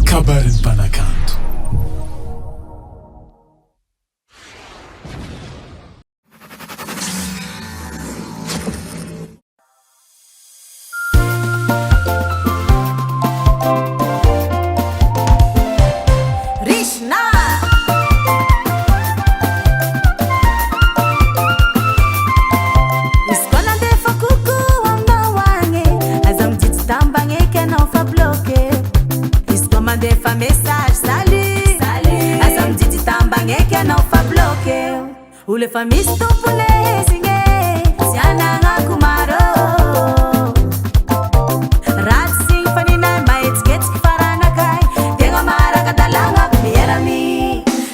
Kabaron'ny mpanakanto. Richinah. Izy koa nandefa koko aminao agny, aza mijitsy tambagny eky anao fa bloqué. Izy koa mandefa message salut, aza mijitsy tambagny eky anao fa bloqué. Olo efa misy tompony izigny tsy anagnako maro. Ratsy sy ny faninay mahetsiketsiky faranakay, tegna maharakadalagna aby miarami.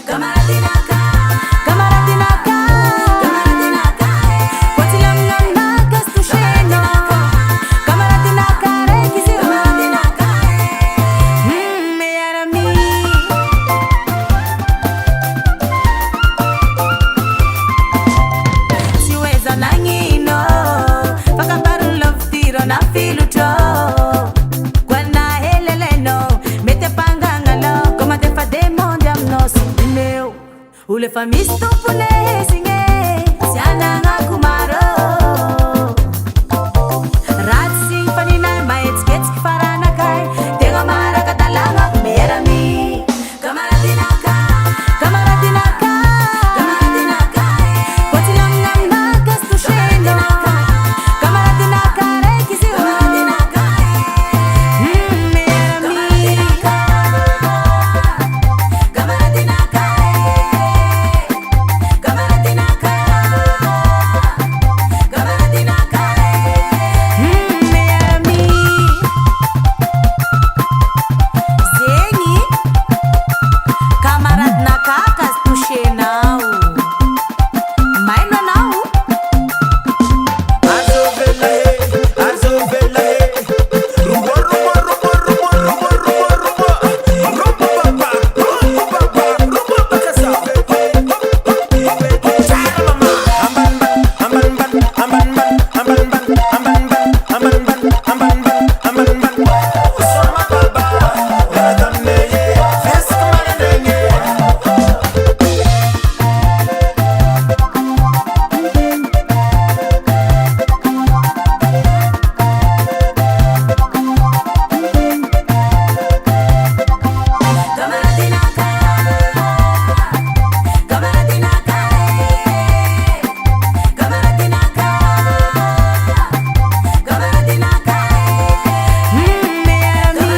Camaradinaka, camaradinaka, camaradinaka, koatsila naka sy toucheno. Camaradinaka raiky izy io, camaradinaka, miarami. Tsy hoe zaho nagnino fa kabaron'ny love tiro na filotro. Guarna heleleno mety ampangagnanao, koa mandefa demandy aminao sy meu. Olo efa misy tompony izigny tsy anagnako maro. Ratsy sy ny faninay mahetsiketsiky faranakay, tegna maharakadalagna miarami. Camaradinaka, camaradinaka, camaradinaka, koatsila naka sy toucheno. Camaradinaka raiky izy io, camaradinaka, miarami. Camaradinaka, camaradinaka, camaradinaka, miarami. Zegny camarade nakaka sy touchenao. Maino anao? Camaradinaka, camaradinaka, camaradinaka, camaradinaka, miarami.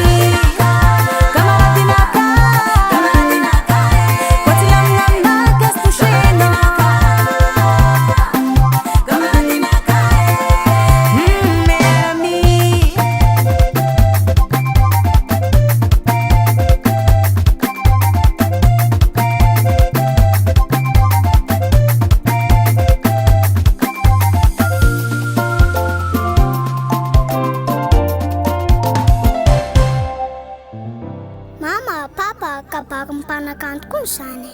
Camaradinaka, camaradinaka, koatsila naka sy toucheno. Camaradinaka, miarami. Mama, papa, kabaron'ny mpanakanto koa zany.